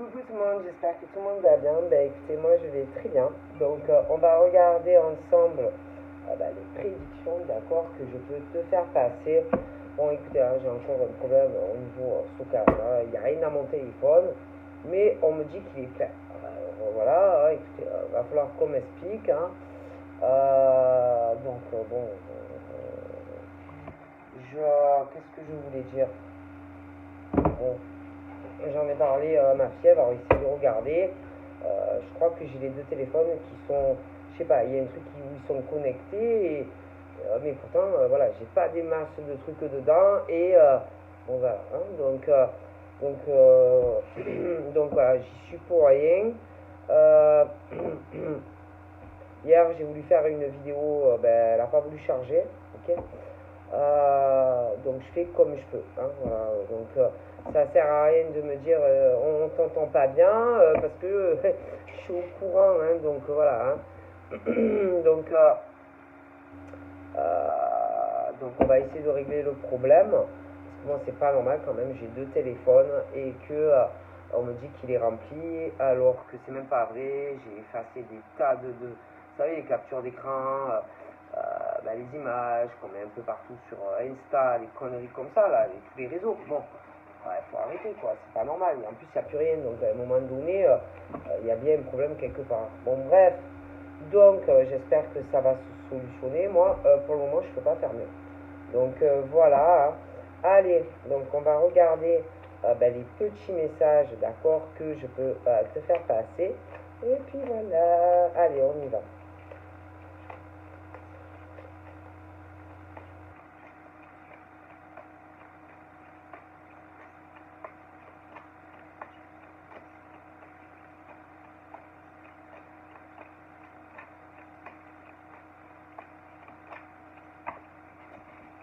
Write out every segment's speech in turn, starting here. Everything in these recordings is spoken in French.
Coucou tout le monde, j'espère que tout le monde va bien. Écoutez, moi je vais très bien. Donc on va regarder ensemble les prédictions, d'accord, que je peux te faire passer. Bon écoutez, hein, j'ai encore un problème au niveau Socar. Il n'y a rien à mon téléphone, mais on me dit qu'il est plein. Voilà, écoutez, va falloir qu'on m'explique. Hein. Bon, qu'est-ce que je voulais dire? Bon, j'en ai parlé à ma fille, elle va essayer de regarder. Je crois que j'ai les deux téléphones qui sont, je sais pas, il y a un truc où ils sont connectés, mais pourtant, voilà, j'ai pas des masses de trucs dedans, et bon voilà, hein, donc, donc voilà, j'y suis pour rien. Euh, Hier, j'ai voulu faire une vidéo, elle n'a pas voulu charger, ok. Donc je fais comme je peux, hein, voilà. Donc ça sert à rien de me dire on t'entend pas bien parce que je suis au courant, hein, donc voilà. Hein. donc, donc on va essayer de régler le problème parce que moi c'est pas normal quand même. J'ai deux téléphones et que on me dit qu'il est rempli alors que c'est même pas vrai. J'ai effacé des tas vous savez, les captures d'écran. Les images qu'on met un peu partout sur Insta, les conneries comme ça, là, tous les réseaux. Bon, il faut arrêter, quoi, c'est pas normal. Et en plus, il n'y a plus rien, donc à un moment donné, il y a bien un problème quelque part. Bon, bref, donc j'espère que ça va se solutionner. Moi, pour le moment, je ne peux pas faire mieux. Donc voilà. Hein. Allez, donc on va regarder les petits messages, d'accord, que je peux te faire passer. Et puis voilà, allez, on y va.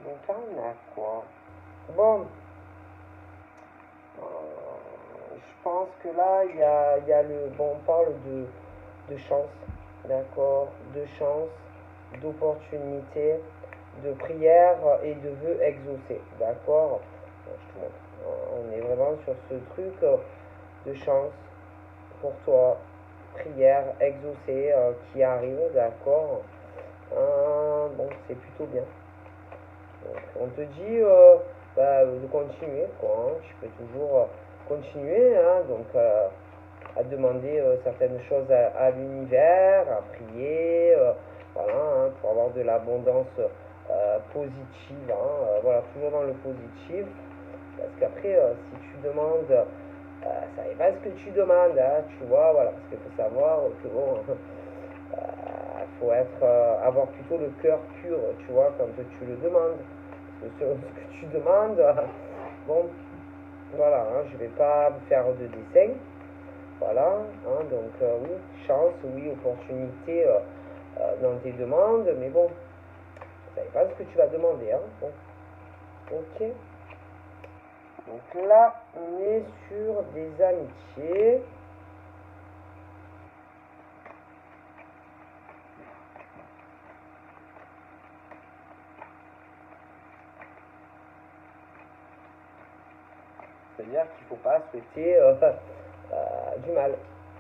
Donc là, on a quoi? Bon, je pense que là, il y a le... Bon, on parle de chance, d'accord? De chance, d'opportunité, de prière et de vœux exaucés, d'accord? Bon, je te montre. On est vraiment sur ce truc de chance pour toi, prière exaucée qui arrive, d'accord? Bon, c'est plutôt bien. Donc, on te dit de continuer, quoi. Hein. Tu peux toujours continuer, hein, donc à demander certaines choses à l'univers, à prier, voilà, hein, pour avoir de l'abondance positive, hein, voilà, toujours dans le positif. Parce qu'après, si tu demandes, ça n'est pas ce que tu demandes, hein, tu vois, voilà, parce qu'il faut savoir que bon, faut être, avoir plutôt le cœur pur, tu vois, quand tu le demandes. Sur ce que tu demandes, bon, voilà, hein, je vais pas faire de dessin, voilà, hein, donc oui, chance, oui, opportunité dans tes demandes, mais bon, ça n'est pas ce que tu vas demander, hein, bon, ok. Donc là, on est sur des amitiés. C'est-à-dire qu'il ne faut pas souhaiter du mal,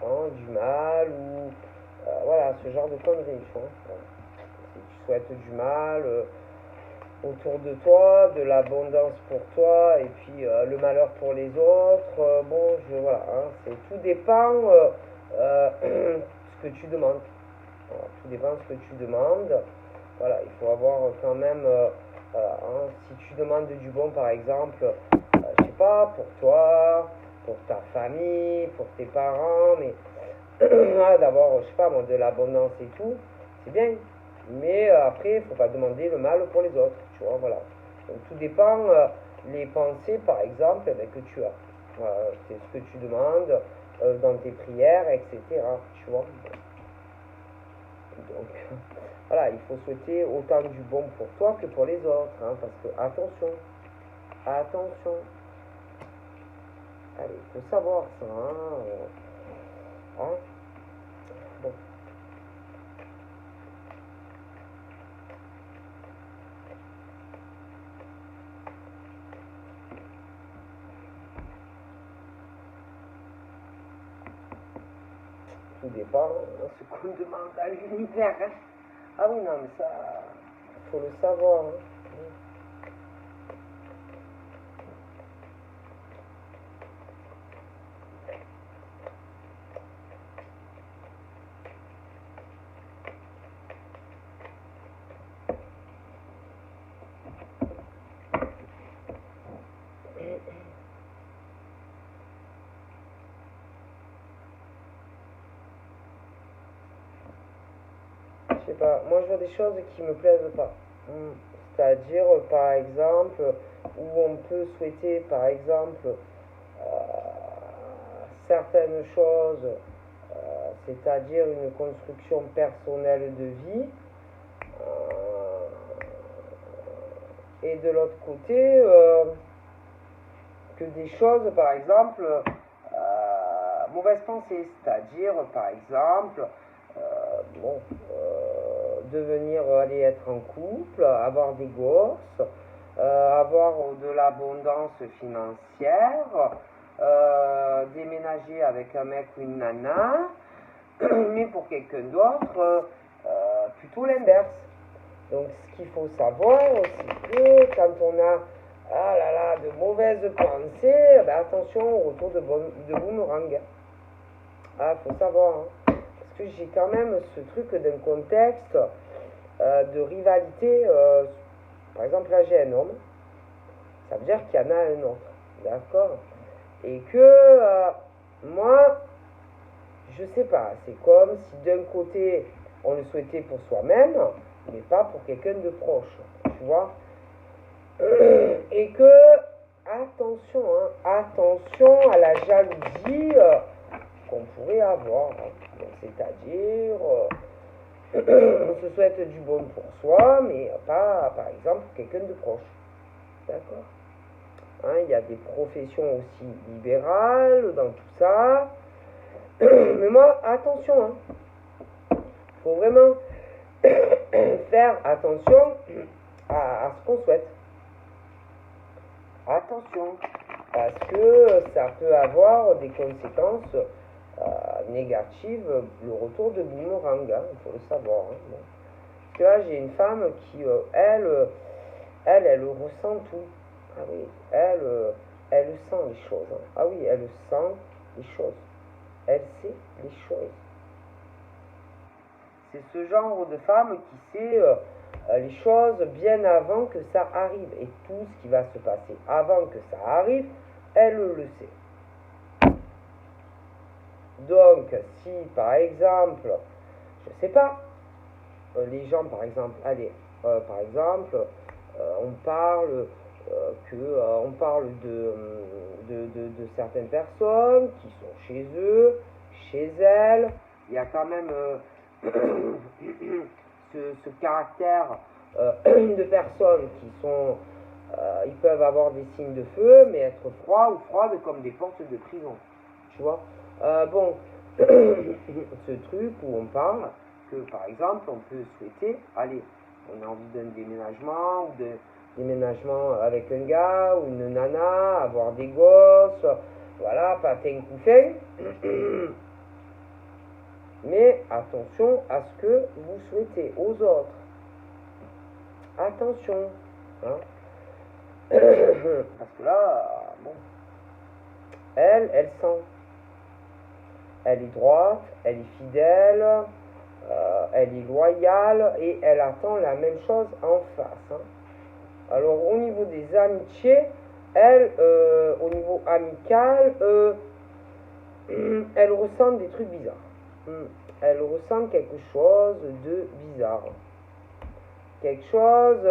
hein, du mal ou voilà, ce genre de conneries, tu vois. Si tu souhaites du mal autour de toi, de l'abondance pour toi et puis le malheur pour les autres, bon, voilà, hein, tout dépend ce que tu demandes. Voilà, tout dépend ce que tu demandes. Voilà, il faut avoir quand même, hein, si tu demandes du bon par exemple, je sais pas, pour toi, pour ta famille, pour tes parents, mais d'avoir, je sais pas moi, de l'abondance et tout, c'est bien. Mais après, il faut pas demander le mal pour les autres, tu vois, voilà. Donc tout dépend les pensées, par exemple, que tu as. Voilà, c'est ce que tu demandes dans tes prières, etc. Tu vois. Donc voilà, il faut souhaiter autant du bon pour toi que pour les autres, hein, parce que attention, attention. Allez, il faut savoir ça, hein. Bon. tout dépend de ce qu'on demande à l'univers. Hein. Ah oui, non, mais ça, il faut le savoir. Hein. Je sais pas, moi je vois des choses qui me plaisent pas. C'est-à-dire, par exemple, où on peut souhaiter, par exemple, certaines choses, c'est-à-dire une construction personnelle de vie, et de l'autre côté, que des choses, par exemple, mauvaise pensée, c'est-à-dire, par exemple, bon, devenir, aller être en couple, avoir des gosses, avoir de l'abondance financière, déménager avec un mec ou une nana, mais pour quelqu'un d'autre, plutôt l'inverse. Donc ce qu'il faut savoir, c'est que quand on a ah là là, de mauvaises pensées, ben attention au retour de boomerang. Ah, faut savoir, hein. Parce que j'ai quand même ce truc d'un contexte de rivalité. Par exemple, là j'ai un homme, ça veut dire qu'il y en a un autre, d'accord? Et que moi, je sais pas, c'est comme si d'un côté on le souhaitait pour soi-même, mais pas pour quelqu'un de proche, tu vois? Et que, attention, hein, attention à la jalousie qu'on pourrait avoir. Hein. C'est-à-dire, on se souhaite du bon pour soi, mais pas, par exemple, pour quelqu'un de proche. D'accord? Hein, il y a des professions aussi libérales dans tout ça. Mais moi, attention, hein. Faut vraiment faire attention à ce qu'on souhaite. Attention, parce que ça peut avoir des conséquences négatives, le retour de boomerang, hein, il faut le savoir. Hein, bon. Parce que là, j'ai une femme qui, elle ressent tout. Ah oui, elle sent les choses. Hein. Ah oui, elle sent les choses. Elle sait les choses. C'est ce genre de femme qui sait les choses bien avant que ça arrive. Et tout ce qui va se passer avant que ça arrive, elle le sait. Donc, si par exemple, je sais pas, les gens par exemple, allez, par exemple, on parle on parle de certaines personnes qui sont chez eux, chez elles, il y a quand même ce caractère de personnes qui sont, ils peuvent avoir des signes de feu, mais être froids ou froides comme des portes de prison, tu vois. Bon, ce truc où on parle que par exemple on peut souhaiter, allez, on a envie d'un déménagement ou d'un déménagement avec un gars ou une nana, avoir des gosses, voilà, patin couffin. Mais attention à ce que vous souhaitez aux autres. Attention. Hein. Parce que là, bon, elle sent. Elle est droite, elle est fidèle, elle est loyale et elle attend la même chose en face. Hein. Alors au niveau des amitiés, elle, au niveau amical, elle ressent des trucs bizarres. Elle ressent quelque chose de bizarre. Quelque chose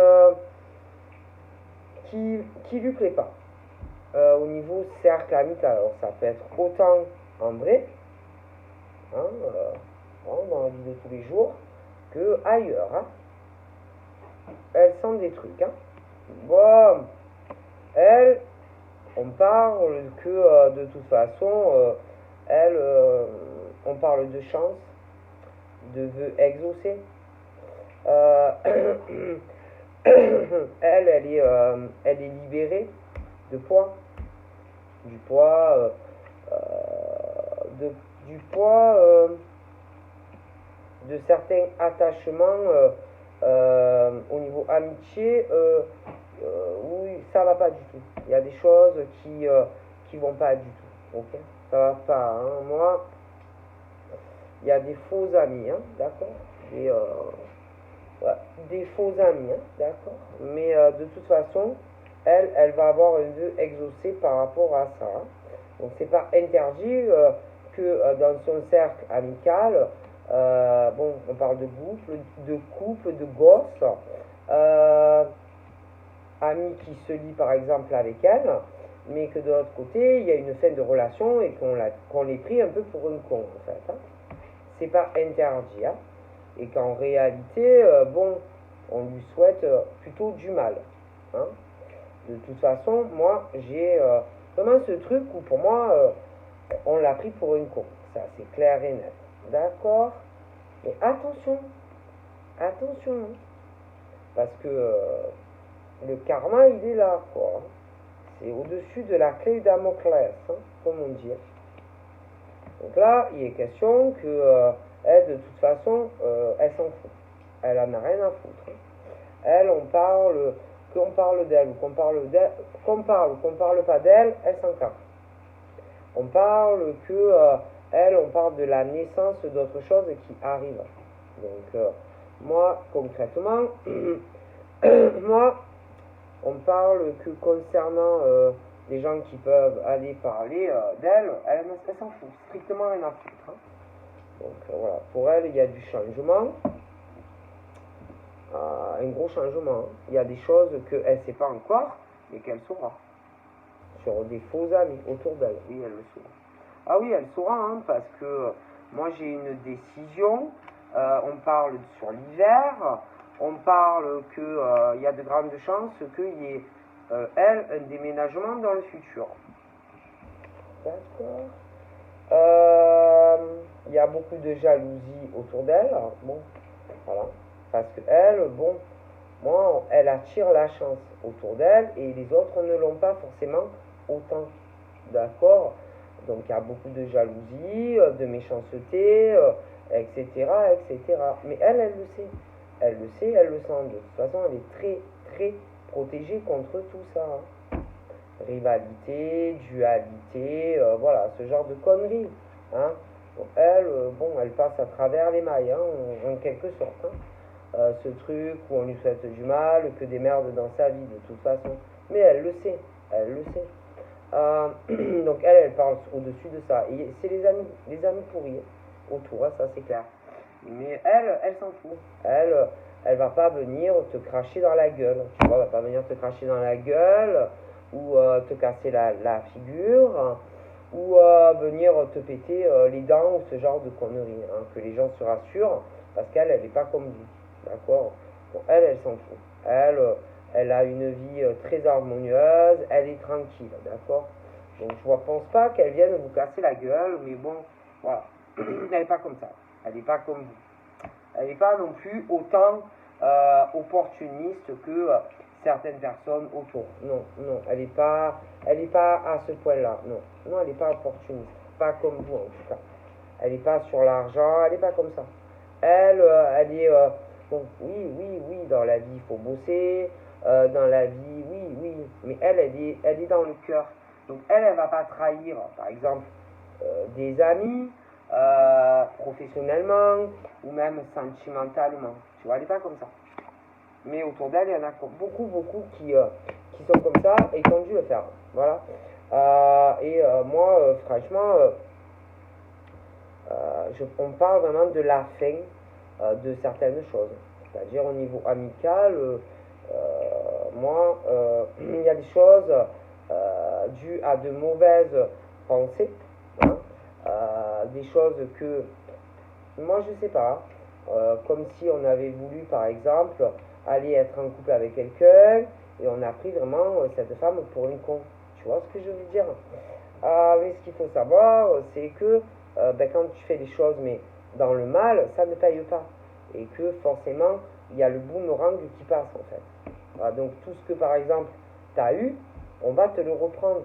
qui lui plaît pas. Au niveau cercle amical, alors ça peut être autant en vrai, hein, dans la vie de tous les jours, que ailleurs. Hein. Elle sent des trucs. Hein. Bon, elle, on parle que de toute façon, elle, on parle de chance, de vœux exaucés. Elle est libérée de poids, du poids, de certains attachements au niveau amitié, oui, ça va pas du tout. Il y a des choses qui vont pas du tout. Ok, ça va pas. Hein. Moi, il y a des faux amis, hein, d'accord, ouais, des faux amis, hein, d'accord. Mais de toute façon, elle va avoir un vœu exaucé par rapport à ça. Hein. Donc c'est pas interdit que dans son cercle amical, bon, on parle de couple, de gosses, amis qui se lient par exemple avec elle, mais que de l'autre côté, il y a une fin de relation et qu'on les pris un peu pour une con en fait. Hein. C'est pas interdit. Hein. Et qu'en réalité, bon, on lui souhaite plutôt du mal. Hein. De toute façon, moi, j'ai vraiment ce truc où pour moi, on l'a pris pour une con. Ça, c'est clair et net. D'accord? Mais attention, attention, hein. Parce que le karma, il est là, quoi. C'est au-dessus de la clé Damoclès, hein, comme on dit. Donc là, il est question que elle, de toute façon, elle s'en fout. Elle en a rien à foutre. Hein. Elle, qu'on parle d'elle ou qu'on parle d'elle, qu'on parle ou qu'on parle pas d'elle, elle s'en cache. On parle que elle, on parle de la naissance d'autres choses qui arrivent. Donc moi, concrètement, moi, on parle que concernant les gens qui peuvent aller parler d'elle, elle s'en fout, strictement rien à foutre. Hein. Donc voilà, pour elle, il y a du changement. Un gros changement. Il y a des choses qu'elle ne sait pas encore, mais qu'elle saura. Sur des faux amis autour d'elle. Oui, elle le saura. Ah oui, elle saura, hein, parce que moi j'ai une décision. On parle sur l'hiver. On parle qu'il y a de grandes chances qu'il y ait, elle, un déménagement dans le futur. D'accord. Il y a beaucoup de jalousie autour d'elle. Bon, voilà. Parce qu'elle, bon, moi, elle attire la chance autour d'elle et les autres ne l'ont pas forcément autant. D'accord? Donc il y a beaucoup de jalousie, de méchanceté, etc., etc. Mais elle le sait. Elle le sait, elle le sent. De toute façon, elle est très, très protégée contre tout ça. Hein. Rivalité, dualité, voilà, ce genre de conneries. Hein. Donc elle, bon, elle passe à travers les mailles, hein, en quelque sorte. Hein. Ce truc où on lui souhaite du mal, que des merdes dans sa vie de toute façon. Mais elle le sait, elle le sait. Donc elle parle au-dessus de ça. Et c'est les amis pourris autour, hein, ça c'est clair. Mais elle s'en fout. Elle va pas venir te cracher dans la gueule. Tu vois, elle va pas venir te cracher dans la gueule ou te casser la figure ou venir te péter les dents ou ce genre de conneries. Hein, que les gens se rassurent parce qu'elle n'est pas comme vous. D'accord? Bon, elle s'en fout. Elle a une vie très harmonieuse, elle est tranquille, d'accord? Donc je ne pense pas qu'elle vienne vous casser la gueule, mais bon, voilà. Elle n'est pas comme ça. Elle n'est pas comme vous. Elle n'est pas non plus autant opportuniste que certaines personnes autour. Non, non, elle n'est pas à ce point-là. Non, non, elle n'est pas opportuniste. Pas comme vous en tout cas. Elle n'est pas sur l'argent, elle n'est pas comme ça. Elle est... bon, oui, dans la vie, il faut bosser. Dans la vie, oui. Mais elle est dans le cœur. Donc, elle ne va pas trahir, par exemple, des amis, professionnellement, ou même sentimentalement. Tu vois, elle n'est pas comme ça. Mais autour d'elle, il y en a beaucoup qui sont comme ça et qui ont dû le faire. Voilà. Moi, franchement... on parle vraiment de la fin de certaines choses. C'est-à-dire au niveau amical, moi, il y a des choses dues à de mauvaises pensées, hein, des choses que, moi je sais pas, comme si on avait voulu par exemple aller être en couple avec quelqu'un et on a pris vraiment cette femme pour une con. Tu vois ce que je veux dire? Mais ce qu'il faut savoir, c'est que quand tu fais des choses mais dans le mal, ça ne paye pas. Et que forcément, il y a le boomerang qui passe en fait. Voilà, donc tout ce que par exemple tu as eu, on va te le reprendre.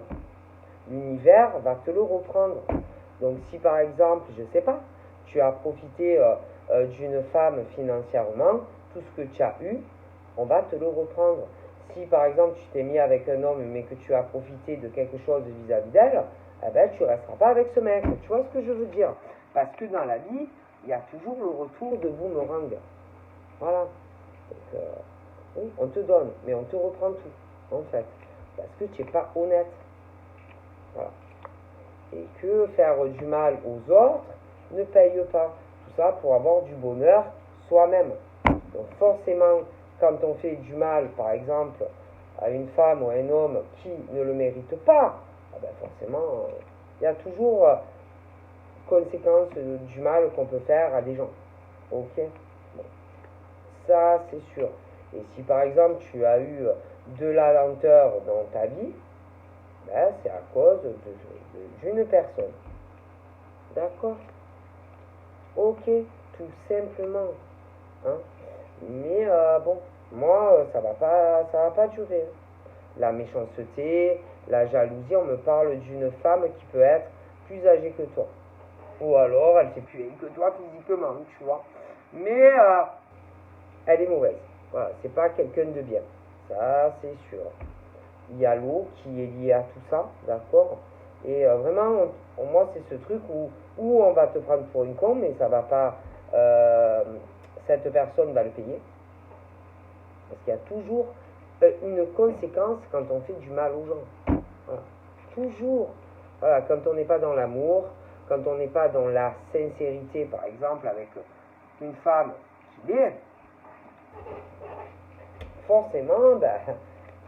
L'univers va te le reprendre. Donc si par exemple, je sais pas, tu as profité d'une femme financièrement, tout ce que tu as eu, on va te le reprendre. Si par exemple tu t'es mis avec un homme mais que tu as profité de quelque chose vis-à-vis d'elle, eh ben, tu ne resteras pas avec ce mec. Tu vois ce que je veux dire? Parce que dans la vie, il y a toujours le retour de boomerang. Voilà. Donc, oui, on te donne, mais on te reprend tout, en fait. Parce que tu n'es pas honnête. Voilà. Et que faire du mal aux autres ne paye pas. Tout ça pour avoir du bonheur soi-même. Donc forcément, quand on fait du mal, par exemple, à une femme ou à un homme qui ne le mérite pas, ah ben forcément, il y a toujours conséquence du mal qu'on peut faire à des gens. Ok? Bon. Ça, c'est sûr. Et si par exemple tu as eu de la lenteur dans ta vie, ben, c'est à cause d'une personne. D'accord? Ok, tout simplement. Hein? Mais bon, moi, ça va pas durer. La méchanceté, la jalousie, on me parle d'une femme qui peut être plus âgée que toi. Ou alors, elle fait plus vieille que toi physiquement, tu vois. Mais elle est mauvaise. Voilà, c'est pas quelqu'un de bien. Ça, c'est sûr. Il y a l'eau qui est liée à tout ça, d'accord? Et vraiment, moi, c'est ce truc où on va te prendre pour une con, mais ça va pas. Cette personne va le payer. Parce qu'il y a toujours une conséquence quand on fait du mal aux gens. Voilà. Toujours. Voilà, quand on n'est pas dans l'amour, quand on n'est pas dans la sincérité, par exemple, avec une femme qui l'est, forcément, ben,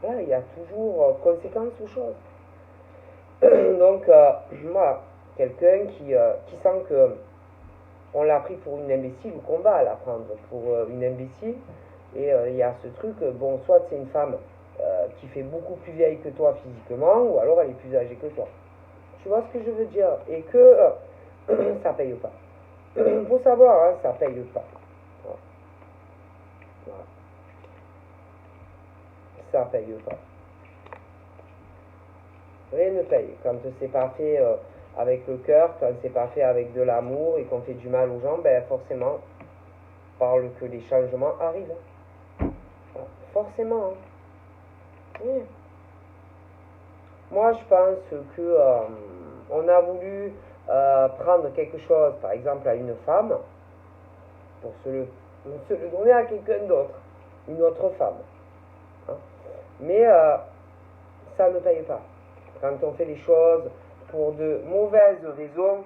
voilà, il y a toujours conséquence aux choses. Donc, voilà, quelqu'un qui sent que on l'a pris pour une imbécile ou qu'on va la prendre pour une imbécile, et il y a ce truc, bon, soit c'est une femme qui fait beaucoup plus vieille que toi physiquement, ou alors elle est plus âgée que toi. Tu vois ce que je veux dire? Et que ça paye pas. Faut savoir, hein, ça paye pas. Voilà. Voilà. Ça paye pas. Rien ne paye. Quand c'est pas fait avec le cœur, quand c'est pas fait avec de l'amour et qu'on fait du mal aux gens, ben forcément, parle que les changements arrivent. Voilà. Forcément. Hein. Oui. Moi, je pense que on a voulu prendre quelque chose, par exemple à une femme, pour se le donner à quelqu'un d'autre, une autre femme. Hein. Mais ça ne paye pas. Quand on fait les choses pour de mauvaises raisons,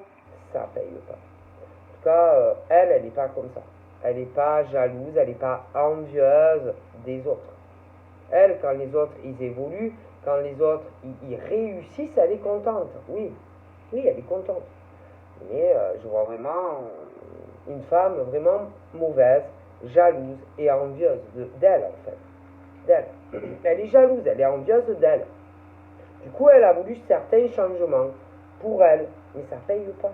ça paye pas. En tout cas, elle n'est pas comme ça. Elle n'est pas jalouse, elle n'est pas envieuse des autres. Elle, quand les autres, ils évoluent, quand les autres, ils réussissent, elle est contente. Oui, oui, elle est contente. Mais je vois vraiment une femme vraiment mauvaise, jalouse et envieuse d'elle, en fait. D'elle. Elle est jalouse, elle est envieuse d'elle. Du coup, elle a voulu certains changements pour elle, mais ça paye pas.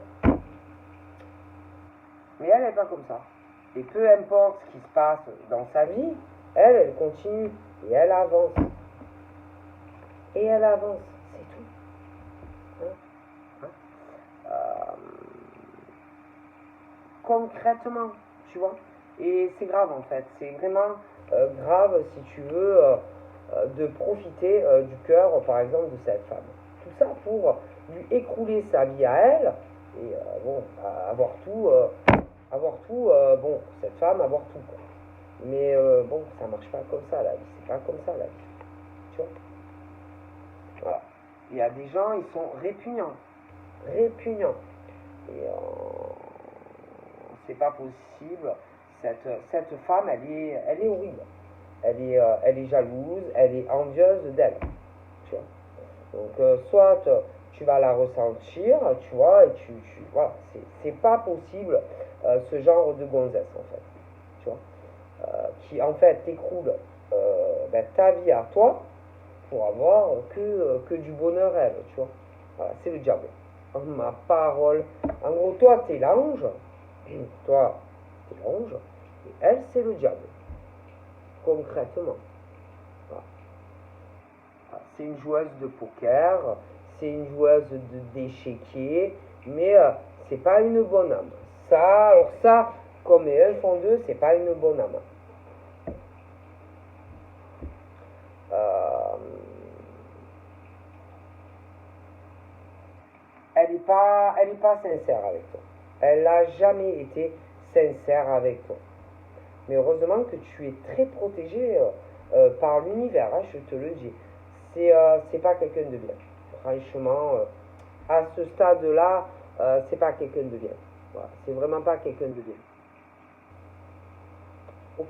Mais elle n'est pas comme ça. Et peu importe ce qui se passe dans sa vie, elle continue et elle avance. Et elle avance, c'est tout. Hein? Concrètement, tu vois. Et c'est grave en fait. C'est vraiment grave si tu veux de profiter du cœur, par exemple, de cette femme. Tout ça pour lui écrouler sa vie à elle et bon, avoir tout, bon, cette femme, avoir tout. Quoi. Mais bon, ça marche pas comme ça la vie. C'est pas comme ça la vie. Tu vois. Voilà. Il y a des gens, ils sont répugnants. Répugnants. Et c'est pas possible. Cette femme, elle est horrible. Elle est jalouse, elle est envieuse d'elle. Tu vois. Donc, soit tu vas la ressentir, tu vois, et voilà, c'est pas possible ce genre de gonzesse, en fait. Tu vois. Qui, en fait, t'écroule ben, ta vie à toi pour avoir que du bonheur elle, tu vois. Voilà, c'est le diable. Oh, ma parole. En gros, toi, t'es l'ange. Toi, t'es l'ange. Et elle, c'est le diable. Concrètement. Voilà. C'est une joueuse de poker. C'est une joueuse d'échiquier. Mais c'est pas une bonne âme. Ça, alors ça, Comme elles font d'eux, c'est pas une bonne âme. Euh, elle est pas sincère avec toi. Elle n'a jamais été sincère avec toi. Mais heureusement que tu es très protégé par l'univers, hein, je te le dis. C'est pas quelqu'un de bien. Franchement, à ce stade-là, c'est pas quelqu'un de bien. Voilà, c'est vraiment pas quelqu'un de bien. Ok.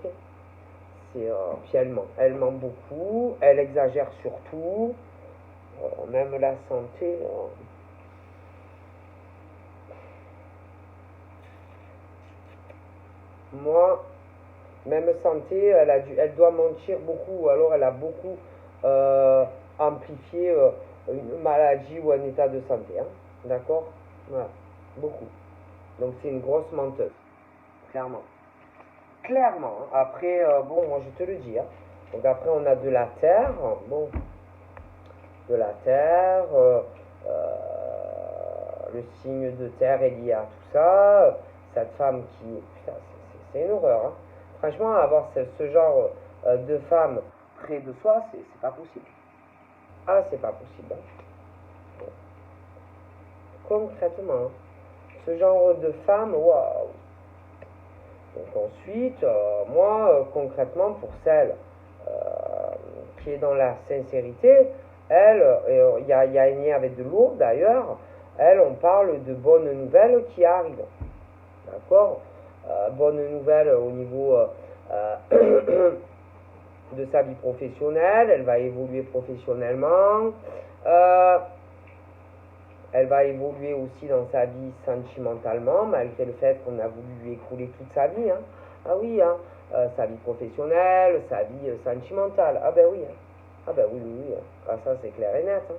Puis elle ment beaucoup, elle exagère sur tout, même la santé. Moi, même santé, elle doit mentir beaucoup, alors elle a beaucoup euh, amplifié une maladie ou un état de santé. Hein. D'accord. Voilà. Beaucoup. Donc c'est une grosse menteuse, clairement. Clairement. Hein. Après, bon, moi je te le dis. Hein. Donc après, on a de la terre. Bon, de la terre. Le signe de terre est lié à tout ça. Cette femme qui. Putain, c'est une horreur. Hein. Franchement, avoir ce genre de femme près de soi, c'est pas possible. Ah, c'est pas possible. Hein. Bon. Concrètement, ce genre de femme, waouh. Donc ensuite, moi, concrètement, pour celle euh, qui est dans la sincérité, elle, y a un lien avec de lourd d'ailleurs, elle, on parle de bonnes nouvelles qui arrivent. D'accord. Bonnes nouvelles au niveau de sa vie professionnelle, elle va évoluer professionnellement, euh, elle va évoluer aussi dans sa vie sentimentalement, malgré le fait qu'on a voulu lui écrouler toute sa vie. Hein. Ah oui, hein. Sa vie professionnelle, sa vie sentimentale. Ah ben oui. Hein. Ah ben oui, oui, oui. Hein. Ah ça c'est clair et net. Hein.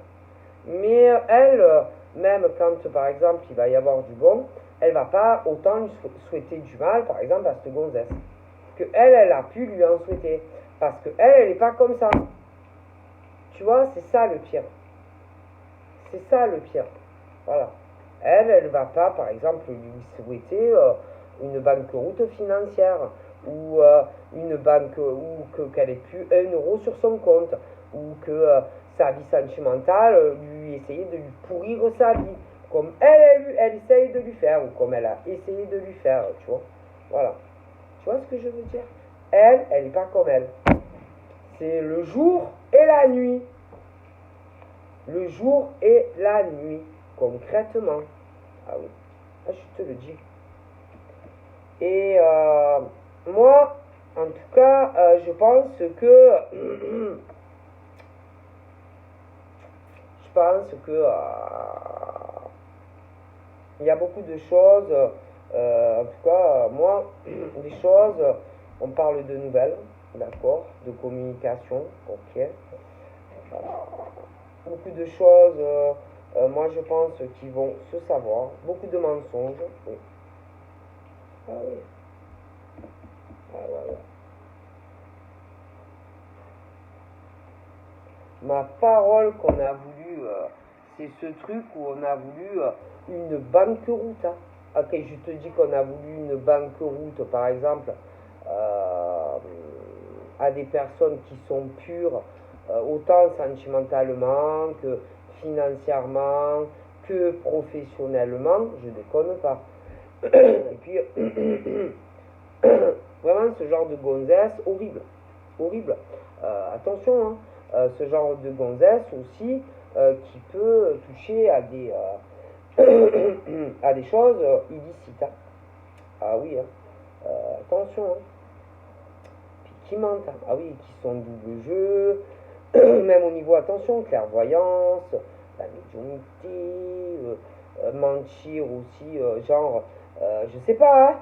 Mais elle, même quand par exemple il va y avoir du bon, elle va pas autant lui souhaiter du mal, par exemple à cette gonzesse, que elle a pu lui en souhaiter. Parce que elle n'est pas comme ça. Tu vois, c'est ça le pire. C'est ça le pire. Voilà. Elle va pas, par exemple, lui souhaiter une banqueroute financière ou une banque ou qu'elle ait plus 1 euro sur son compte ou que sa vie sentimentale lui essayer de lui pourrir sa vie comme elle essaye de lui faire ou comme elle a essayé de lui faire, tu vois. Voilà. Tu vois ce que je veux dire? Elle n'est pas comme elle. C'est le jour et la nuit. Le jour et la nuit, concrètement. Ah oui, ah, je te le dis. Et moi, en tout cas, je pense que je pense que il y a beaucoup de choses. En tout cas, moi, des choses. On parle de nouvelles, d'accord, de communication, ok. Beaucoup de choses. Moi, je pense qu'ils vont se savoir. Beaucoup de mensonges. Oui. Ah oui. Ah, ouais, ouais. Ma parole qu'on a voulu, c'est ce truc où on a voulu une banqueroute. Hein. Ok, je te dis qu'on a voulu une banqueroute, par exemple, euh, à des personnes qui sont pures, autant sentimentalement que financièrement, que professionnellement, je déconne pas. Et puis, vraiment ce genre de gonzesse, horrible, horrible. Attention, hein, ce genre de gonzesse aussi qui peut toucher à des choses illicites. Hein. Ah oui, hein. Attention. Hein. Puis qui mentent. Hein. Ah oui, qui sont double jeu, même au niveau, attention, clairvoyance, la médiumnité, mentir aussi, genre, je sais pas, hein.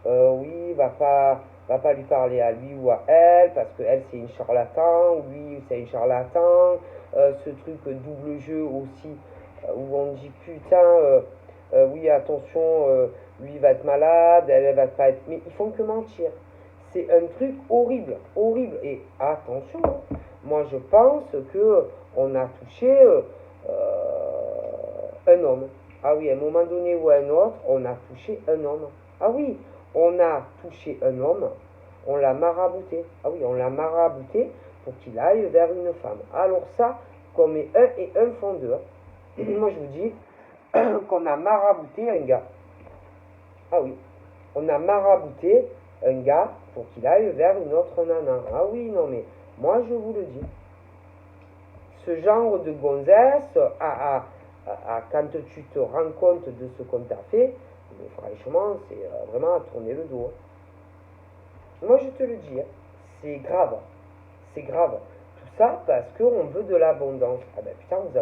Oui, va pas lui parler à lui ou à elle, parce que elle c'est une charlatan, ou lui c'est une charlatan, ce truc double jeu aussi, où on dit putain, oui attention, lui va être malade, elle va pas être... Mais ils font que mentir. C'est un truc horrible, horrible. Et attention, moi je pense que on a touché un homme. Ah oui, à un moment donné ou à un autre, on a touché un homme. Ah oui, On a touché un homme, on l'a marabouté. Ah oui, on l'a marabouté pour qu'il aille vers une femme. Alors ça, comme 1 et 1 font 2. Moi, je vous dis qu'on a marabouté un gars. Ah oui, on a marabouté un gars pour qu'il aille vers une autre nana. Ah oui, non mais, moi je vous le dis. Ce genre de gonzesse, quand tu te rends compte de ce qu'on t'a fait, franchement, c'est vraiment à tourner le dos. Moi je te le dis, c'est grave. C'est grave. Tout ça parce qu'on veut de l'abondance. Ah ben putain, vous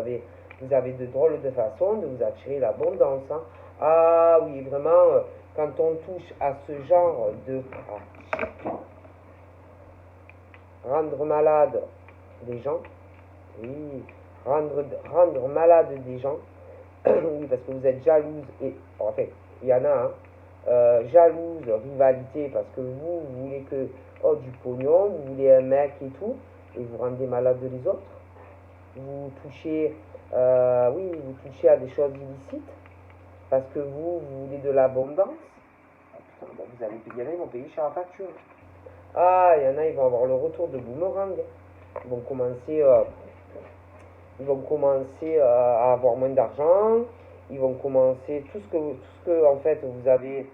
avez de drôles de façons de vous attirer l'abondance. Hein. Ah oui, vraiment, quand on touche à ce genre de pratique, rendre malade des gens, oui, rendre malade des gens, oui, parce que vous êtes jalouse, et en fait, il y en a, hein, jalouse, rivalité, parce que vous voulez que, oh, du pognon, vous voulez un mec et tout, et vous rendez malade les autres. Vous touchez, oui, vous touchez à des choses illicites, parce que vous voulez de l'abondance. Ah, putain, ben vous allez payer, ils vont payer cher la facture. Ah, il y en a, ils vont avoir le retour de boomerang. Ils vont commencer, à avoir moins d'argent. Ils vont commencer, tout ce que en fait, vous avez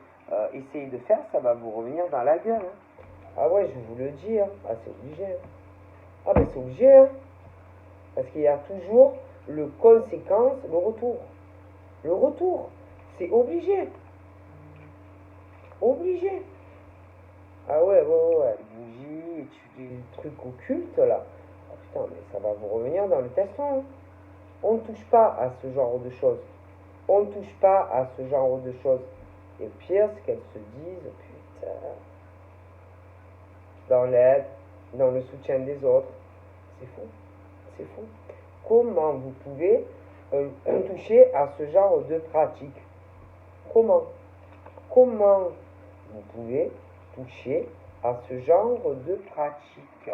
essayé de faire, ça va vous revenir dans la gueule. Hein. Ah ouais, je vous le dis. Hein. Ah, c'est obligé. Hein. Ah, ben c'est obligé. Hein. Parce qu'il y a toujours le conséquence, le retour. Le retour, c'est obligé. Obligé. Ah ouais, bougie, des trucs occultes là. Ah putain, mais ça va vous revenir dans le tesson. Hein. On ne touche pas à ce genre de choses. On ne touche pas à ce genre de choses. Et le pire, c'est qu'elles se disent, putain, dans l'aide, dans le soutien des autres. C'est fou. C'est fou. Comment vous pouvez toucher à ce genre de pratique? Comment vous pouvez toucher à ce genre de pratique?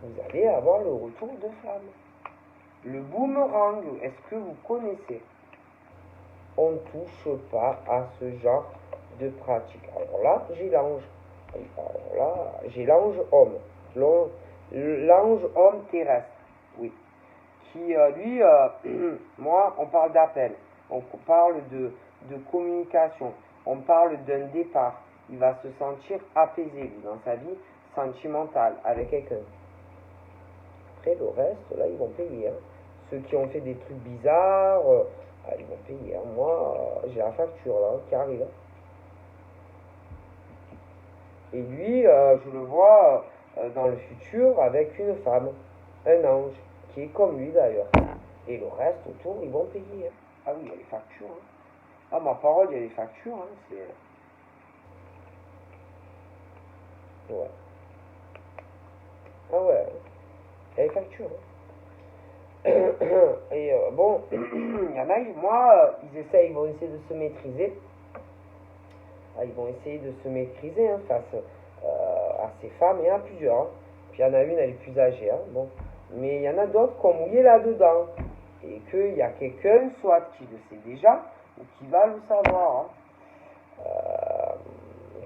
Vous allez avoir le retour de flamme. Le boomerang, est-ce que vous connaissez? On ne touche pas à ce genre de pratique. Alors là, j'ai l'ange. Alors là, j'ai l'ange homme. L'ange homme terrestre. Oui. Qui, lui, moi, on parle d'appel. On parle de communication. On parle d'un départ. Il va se sentir apaisé, lui, dans sa vie sentimentale, avec quelqu'un. Après, le reste, là, ils vont payer. Hein. Ceux qui ont fait des trucs bizarres, ils vont payer. Hein. Moi, j'ai la facture, là, qui arrive. Hein. Et lui, je le vois dans le futur avec une femme, un ange, qui est comme lui, d'ailleurs. Et le reste, autour, ils vont payer. Hein. Ah oui, il y a les factures. Hein. Ah, ma parole, il y a les factures. Hein. C'est... Ouais. Ah ouais. Il y a les factures. Hein. Et bon, il y en a, moi, ils vont essayer de se maîtriser. Ah, ils vont essayer de se maîtriser hein, face à ces femmes. Il y en a plusieurs. Hein. Puis il y en a une, elle est plus âgée. Hein. Bon. Mais il y en a d'autres qui ont mouillé là-dedans. Et qu'il y a quelqu'un, soit qui le sait déjà, ou qui va le savoir. Hein.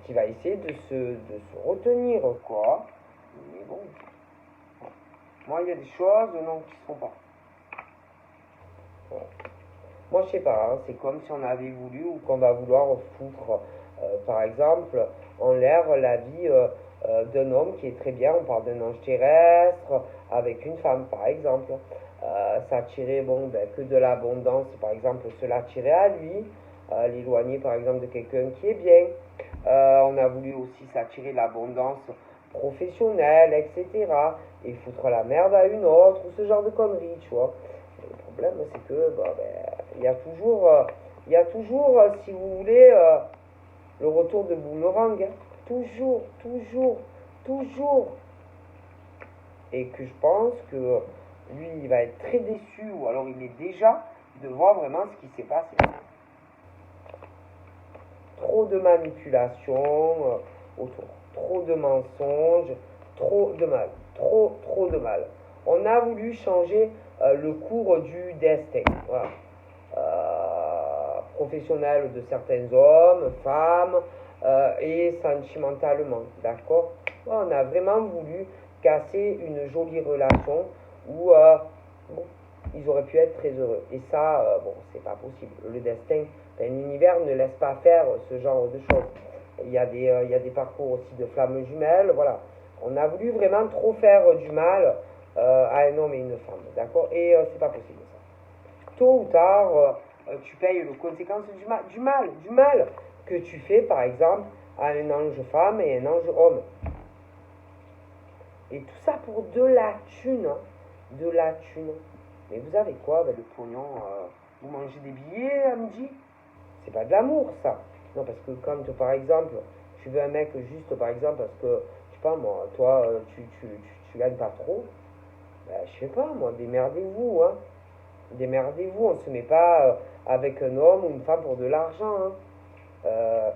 Qui va essayer de se retenir, quoi. Mais bon. Moi, il y a des choses, non, qui ne se font pas. Voilà. Moi, je sais pas, hein, c'est comme si on avait voulu ou qu'on va vouloir foutre, par exemple, en l'air la vie d'un homme qui est très bien. On parle d'un ange terrestre avec une femme, par exemple. S'attirer, bon, ben, que de l'abondance, par exemple, se l'attirer à lui, l'éloigner, par exemple, de quelqu'un qui est bien. On a voulu aussi s'attirer l'abondance professionnelle, etc. Et foutre la merde à une autre, ou ce genre de conneries, tu vois. Le problème, c'est que, bah, ben, il y a toujours, si vous voulez, le retour de boomerang. Hein. Toujours, toujours, toujours. Et que je pense que lui, il va être très déçu, ou alors il est déjà, de voir vraiment ce qui s'est passé. Trop de manipulation autour, trop de mensonges, trop de mal, trop de mal. On a voulu changer le cours du destin. Voilà. professionnelle de certains hommes, femmes, et sentimentalement, d'accord? On a vraiment voulu casser une jolie relation où bon, ils auraient pu être très heureux. Et ça, bon, c'est pas possible. Le destin, l'univers ne laisse pas faire ce genre de choses. Il y a des parcours aussi de flammes jumelles, voilà. On a voulu vraiment trop faire du mal à un homme et une femme, d'accord? Et c'est pas possible ça. Tôt ou tard, tu payes les conséquences du mal que tu fais, par exemple, à un ange femme et un ange homme. Et tout ça pour de la thune, hein, de la thune. Mais vous avez quoi, ben, le pognon, vous mangez des billets à midi? C'est pas de l'amour, ça. Non, parce que quand, par exemple, tu veux un mec juste, par exemple, parce que, je sais pas moi, toi, tu gagnes pas trop, ben, je sais pas moi, démerdez-vous, hein. Démerdez-vous, on se met pas avec un homme ou une femme pour de l'argent, hein. Euh,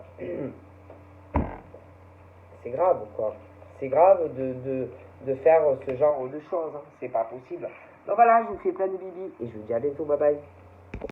c'est grave, quoi. C'est grave de faire ce genre de choses, hein. C'est pas possible. Donc voilà, je vous fais plein de bibis et je vous dis à bientôt, bye bye.